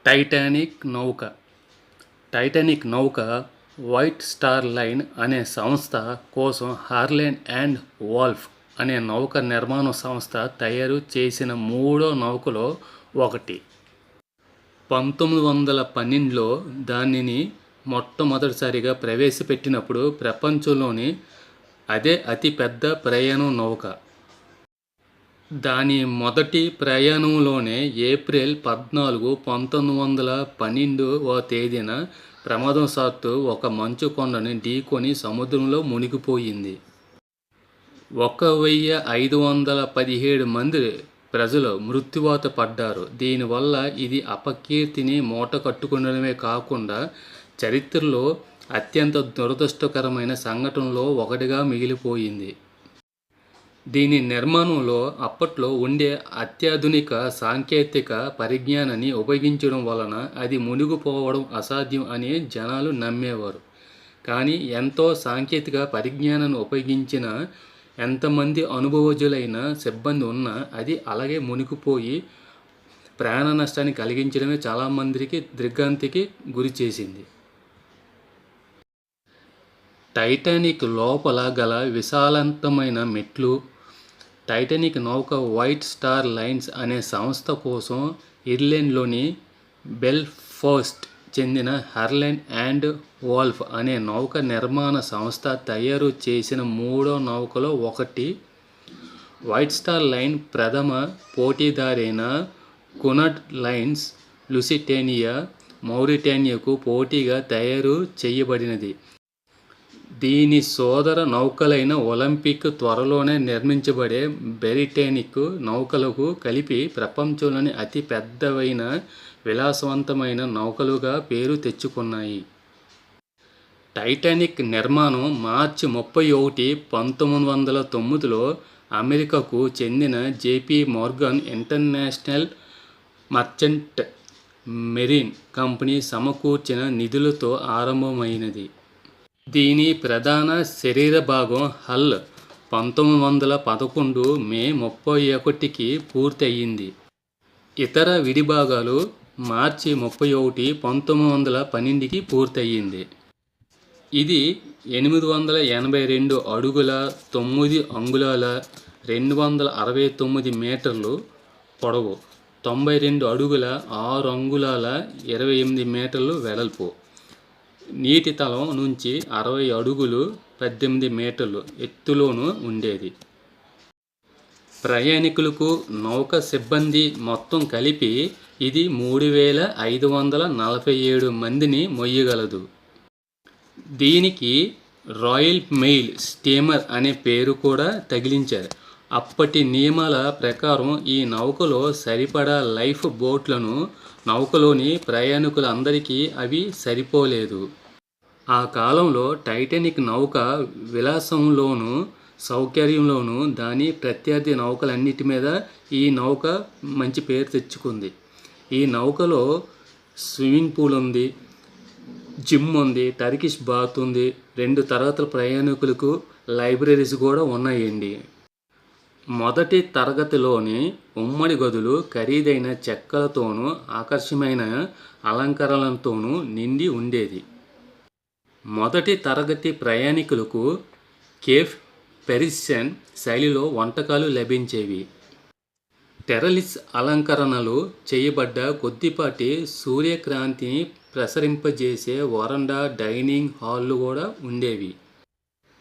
Titanic నౌక white star line అనే సంస్థ కోసం హార్లెన్ అండ్ వాల్ఫ్ అనే నౌక నిర్మాణ సంస్థ తయారు చేసిన మూడో నౌకలో ఒకటి. 1912లో దానిని మొట్టమొదటిసారిగా ప్రవేశపెట్టినప్పుడు ప్రపంచంలోని అదే అతిపెద్ద ప్రయాణ నౌక. దాని మొదటి ప్రయాణంలోనే ఏప్రిల్ 14, 1912వ తేదీన ప్రమాదవశాత్తు ఒక మంచు కొండని ఢీకొని సముద్రంలో మునిగిపోయింది. 1517 మంది ప్రజలు మృత్యువాత పడ్డారు. దీనివల్ల ఇది అపకీర్తిని మూటకట్టుకోవడమే కాకుండా చరిత్రలో అత్యంత దురదృష్టకరమైన సంఘటనలో ఒకటిగా మిగిలిపోయింది. దీని నిర్మాణంలో అప్పట్లో ఉండే అత్యాధునిక సాంకేతిక పరిజ్ఞానాన్ని ఉపయోగించడం వలన అది మునిగిపోవడం అసాధ్యం అని జనాలు నమ్మేవారు. కానీ ఎంతో సాంకేతిక పరిజ్ఞానాన్ని ఉపయోగించిన ఎంతమంది అనుభవజ్ఞులైన సిబ్బంది ఉన్నా అది అలాగే మునిగిపోయి ప్రాణ నష్టాన్ని కలిగించడమే చాలామందికి దిగ్భ్రాంతికి గురి చేసింది. టైటానిక్ లోపల గల విశాలమైన మెట్లు. టైటానిక్ నౌక వైట్ స్టార్ లైన్స్ అనే సంస్థ కోసం ఐర్లాండ్లోని బెల్ఫాస్ట్ చెందిన హార్లెన్ అండ్ వాల్ఫ్ అనే నౌక నిర్మాణ సంస్థ తయారు చేసిన మూడో నౌకలో ఒకటి. వైట్ స్టార్ లైన్ ప్రథమ పోటీదారైన కునర్డ్ లైన్స్ లుసిటేనియా, మౌరిటానియాకు పోటీగా తయారు చేయబడినది. దీని సోదర నౌకలైన ఒలింపిక్, త్వరలోనే నిర్మించబడే బ్రిటానిక్ నౌకలకు కలిపి ప్రపంచంలోని అతి పెద్దవైన విలాసవంతమైన నౌకలుగా పేరు తెచ్చుకున్నాయి. టైటానిక్ నిర్మాణం మార్చి 31, 1909లో అమెరికాకు చెందిన JP Morgan international merchant marine company సమకూర్చిన నిధులతో ఆరంభమైనది. దీని ప్రధాన శరీర భాగం హల్ 1911 మే 31కి పూర్తి అయ్యింది. ఇతర విడిభాగాలు మార్చి 31, 1912కి పూర్తయింది. ఇది 882 అడుగుల 9 అంగుళాల 269 మీటర్లు పొడవు, 92 అడుగుల 6 అంగుళాల 28 మీటర్లు వెడల్పు, నీటి తలం నుంచి 60 అడుగులు 18 మీటర్లు ఎత్తులోనూ ఉండేది. ప్రయాణికులకు, నౌక సిబ్బంది మొత్తం కలిపి ఇది 3547 మందిని మొయ్యగలదు. దీనికి రాయల్ మెయిల్ స్టీమర్ అనే పేరు కూడా తగిలించారు. అప్పటి నియమాల ప్రకారం ఈ నౌకలో సరిపడా లైఫ్ బోట్లను నౌకలోని ప్రయాణికులందరికీ అవి సరిపోలేదు. ఆ కాలంలో టైటానిక్ నౌక విలాసంలోనూ సౌకర్యంలోనూ దాని ప్రత్యర్థి నౌకలన్నిటి మీద ఈ నౌక మంచి పేరు తెచ్చుకుంది. ఈ నౌకలో స్విమ్మింగ్ పూల్ ఉంది, జిమ్ ఉంది, టర్కిష్ బాత్ ఉంది, 2 తరగతుల ప్రయాణికులకు లైబ్రరీస్ కూడా ఉన్నాయండి. మొదటి తరగతిలోని ఉమ్మడి గదులు ఖరీదైన చెక్కలతోనూ ఆకర్షణీయమైన అలంకరణలతోనూ నిండి ఉండేది. మొదటి తరగతి ప్రయాణికులకు కేఫ్ పెరిసియన్ శైలిలో వంటకాలు లభించేవి. టెర్రలిస్ అలంకరణలు చేయబడ్డ కొద్దిపాటి సూర్యకాంతిని ప్రసరింపజేసే వరండా, డైనింగ్ హాళ్ళు కూడా ఉండేవి.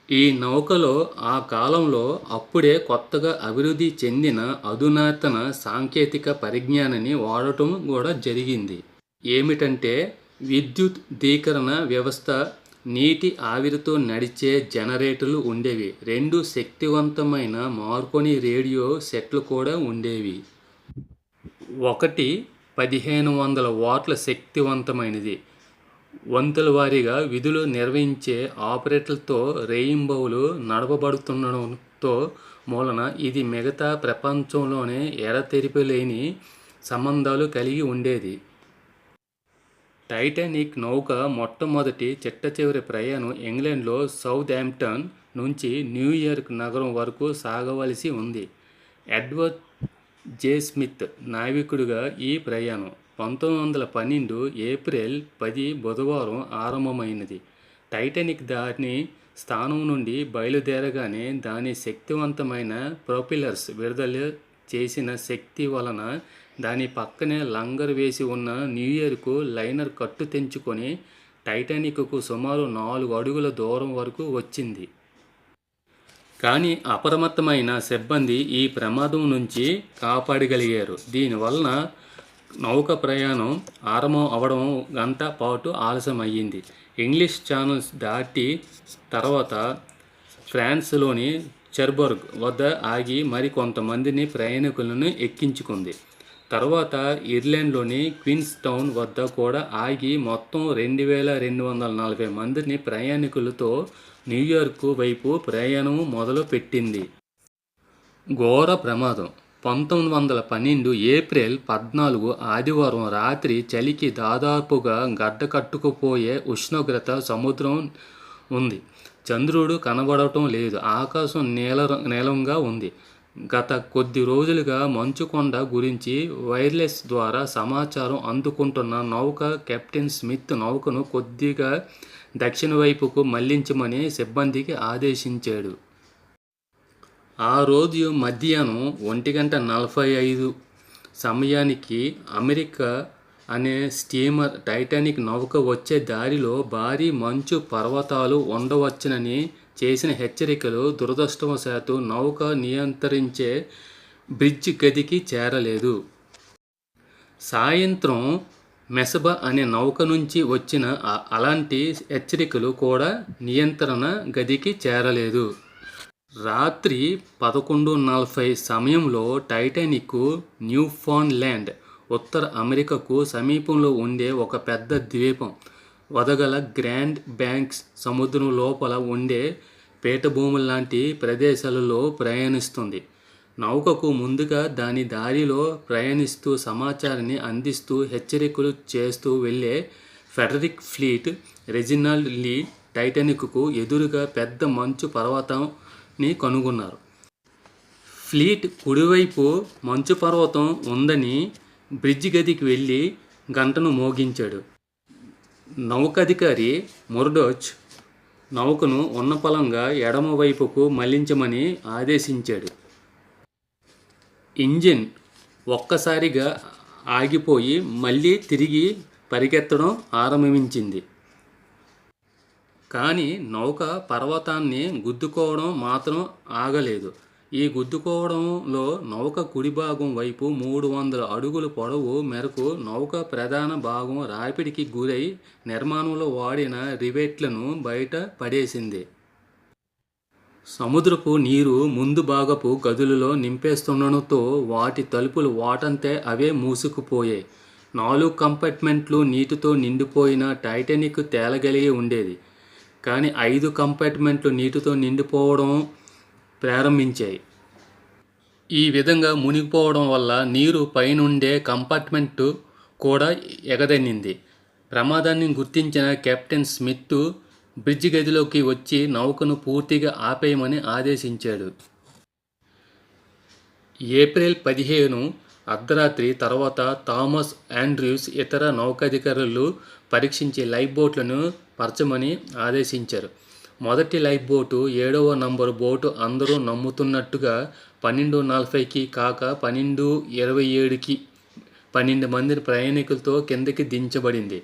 ఈ నౌకలో ఆ కాలంలో అప్పుడే కొత్తగా అభివృద్ధి చెందిన అధునాతన సాంకేతిక పరిజ్ఞానాన్ని వాడటం కూడా జరిగింది. ఏమిటంటే విద్యుద్దీకరణ వ్యవస్థ, నీటి ఆవిరితో నడిచే జనరేటర్లు ఉండేవి, 2 శక్తివంతమైన మార్కోని రేడియో సెట్లు కూడా ఉండేవి. ఒకటి 1500 వాట్ల శక్తివంతమైనది. వంతుల వారీగా విధులు నిర్వహించే ఆపరేటర్లతో రేయింబవళ్లు నడపబడుతుండటంతో మూలన ఇది మిగతా ప్రపంచంలోనే ఎడతెరిపిలేని సంబంధాలు కలిగి ఉండేది. టైటానిక్ నౌక మొట్టమొదటి చిట్టచివరి ప్రయాణం ఇంగ్లాండ్లో సౌతాంప్టన్ నుంచి న్యూయార్క్ నగరం వరకు సాగవలసి ఉంది. ఎడ్వర్డ్ జే. స్మిత్ నావికుడిగా ఈ ప్రయాణం 1912 ఏప్రిల్ 10 బుధవారం ఆరంభమైనది. టైటానిక్ దాని స్థానం నుండి బయలుదేరగానే దాని శక్తివంతమైన ప్రొపెల్లర్స్ విడుదల చేసిన శక్తి వలన దాని పక్కనే లంగరు వేసి ఉన్న న్యూయార్క్ లైనర్ కట్టు తెంచుకొని టైటానిక్కు సుమారు 4 అడుగుల దూరం వరకు వచ్చింది. కానీ అప్రమత్తమైన సిబ్బంది ఈ ప్రమాదం నుంచి కాపాడగలిగారు. దీనివలన నౌక ప్రయాణం ఆరంభం అవడం గంట పాటు ఆలస్యం అయ్యింది. ఇంగ్లీష్ ఛానల్స్ దాటి తర్వాత ఫ్రాన్స్లోని చెర్బర్గ్ వద్ద ఆగి మరికొంతమందిని ప్రయాణికులను ఎక్కించుకుంది. తర్వాత ఐర్లాండ్లోని క్వీన్స్ టౌన్ వద్ద కూడా ఆగి మొత్తం 2240 మందిని ప్రయాణికులతో న్యూయార్క్ వైపు ప్రయాణం మొదలు పెట్టింది. ఘోర ప్రమాదం 1912 ఏప్రిల్ 14 ఆదివారం రాత్రి చలికి దాదాపుగా గడ్డకట్టుకుపోయే ఉష్ణోగ్రత సముద్రం ఉంది. చంద్రుడు కనబడటం లేదు. ఆకాశం నీలంగా ఉంది. గత కొద్ది రోజులుగా మంచుకొండ గురించి వైర్లెస్ ద్వారా సమాచారం అందుకుంటున్న నౌక కెప్టెన్ స్మిత్ నౌకను కొద్దిగా దక్షిణ వైపుకు మళ్లించమని సిబ్బందికి ఆదేశించాడు. ఆ రోజు మధ్యాహ్నం 1:45 సమయానికి అమెరికా అనే స్టీమర్ టైటానిక్ నౌక వచ్చే దారిలో భారీ మంచు పర్వతాలు ఉండవచ్చునని చేసిన హెచ్చరికలు దురదృష్టవశాత్తు నౌక నియంత్రించే బ్రిడ్జ్ గదికి చేరలేదు. సాయంత్రం మెసబా అనే నౌక నుంచి వచ్చిన అలాంటి హెచ్చరికలు కూడా నియంత్రణ గదికి చేరలేదు. రాత్రి 11:40 సమయంలో టైటానిక్ న్యూఫౌండ్లాండ్ ఉత్తర అమెరికాకు సమీపంలో ఉండే ఒక పెద్ద ద్వీపం వదగల గ్రాండ్ బ్యాంక్స్ సముద్రం లోపల ఉండే పీఠభూముల్లాంటి ప్రదేశాలలో ప్రయాణిస్తుంది. నౌకకు ముందుగా దాని దారిలో ప్రయాణిస్తూ సమాచారాన్ని అందిస్తూ హెచ్చరికలు చేస్తూ వెళ్ళే ఫెడరిక్ ఫ్లీట్ రెజినాల్డ్ లీ టైటానిక్కు ఎదురుగా పెద్ద మంచు పర్వతాన్ని కనుగొన్నారు. ఫ్లీట్ కుడివైపు మంచు పర్వతం ఉందని బ్రిడ్జ్ గదికి వెళ్ళి గంటను మోగించాడు. నౌకాధికారి ముర్డోచ్ నౌకను ఉన్నపళంగా ఎడమ వైపుకు మళ్లించమని ఆదేశించాడు. ఇంజిన్ ఒక్కసారిగా ఆగిపోయి మళ్ళీ తిరిగి పరిగెత్తడం ఆరంభించింది. కానీ నౌక పర్వతాన్ని గుద్దుకోవడం మాత్రం ఆగలేదు. ఈ గుద్దుకోవడంలో నౌక కుడి భాగం వైపు 300 అడుగుల పొడవు మేరకు నౌక ప్రధాన భాగం రాపిడికి గురై నిర్మాణంలో వాడిన రివెట్లను బయట పడేసింది. సముద్రపు నీరు ముందు భాగపు గదులలో నింపేస్తుండటంతో వాటి తలుపులు వాటంతే అవే మూసుకుపోయాయి. 4 కంపార్ట్మెంట్లు నీటితో నిండిపోయిన టైటానిక్ తేలగలిగి ఉండేది. కానీ 5 కంపార్ట్మెంట్లు నీటితో నిండిపోవడం ప్రారంభించాయి. ఈ విధంగా మునిగిపోవడం వల్ల నీరు పైనుండే కంపార్ట్మెంటు కూడా ఎగదన్నింది. ప్రమాదాన్ని గుర్తించిన కెప్టెన్ స్మిత్ బ్రిడ్జ్ గదిలోకి వచ్చి నౌకను పూర్తిగా ఆపేయమని ఆదేశించాడు. ఏప్రిల్ 15 అర్ధరాత్రి తర్వాత థామస్ ఆండ్రూస్ ఇతర నౌకాధికారులు పరీక్షించి లైఫ్ బోట్లను పరచమని ఆదేశించారు. మొదటి లైఫ్ బోటు 7వ నంబరు బోటు అందరూ నమ్ముతున్నట్టుగా 12:40కి కాక 12:27కి 12 మంది ప్రయాణికులతో కిందకి దించబడింది.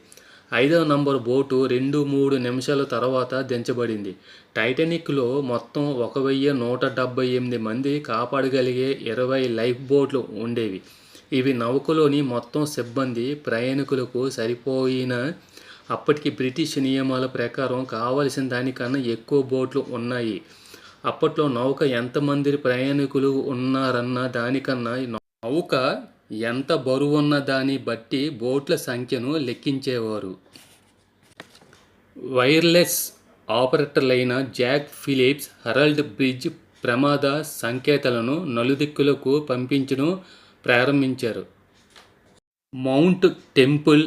5వ నంబరు బోటు 2-3 నిమిషాల తర్వాత దించబడింది. టైటానిక్లో మొత్తం 1178 మంది కాపాడగలిగే 20 లైఫ్ బోట్లు ఉండేవి. ఇవి నౌకలోని మొత్తం సిబ్బంది ప్రయాణికులకు సరిపోయిన అప్పటికి బ్రిటిష్ నియమాల ప్రకారం కావలసిన దానికన్నా ఎక్కువ బోట్లు ఉన్నాయి. అప్పట్లో నౌక ఎంతమంది ప్రయాణికులు ఉన్నారన్న దానికన్నా నౌక ఎంత బరువున్న దాన్ని బట్టి బోట్ల సంఖ్యను లెక్కించేవారు. వైర్లెస్ ఆపరేటర్లైన జాక్ ఫిలిప్స్ హెరాల్డ్ బ్రిడ్జ్ ప్రమాద సంకేతాలను నలుదిక్కులకు పంపించడం ప్రారంభించారు. మౌంట్ టెంపుల్,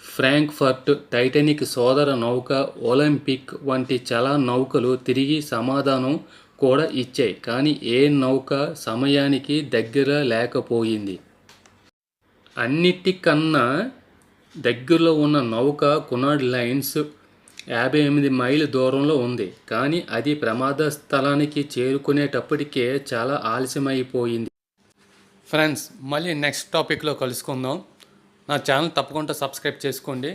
ఫ్రాంక్ఫర్ట్, టైటానిక్ సోదర నౌక ఒలింపిక్ వంటి చాలా నౌకలు తిరిగి సమాధానం కూడా ఇచ్చాయి. కానీ ఏ నౌక సమయానికి దగ్గర లేకపోయింది. అన్నిటికన్నా దగ్గరలో ఉన్న నౌక కునార్డ్ లైన్స్ 58 మైళ్ళ దూరంలో ఉంది, కానీ అది ప్రమాద స్థలానికి చేరుకునేటప్పటికే చాలా ఆలస్యమైపోయింది. ఫ్రెండ్స్, మళ్ళీ నెక్స్ట్ టాపిక్లో కలుసుకుందాం. నా ఛానల్ తప్పకుండా సబ్స్క్రైబ్ చేసుకోండి.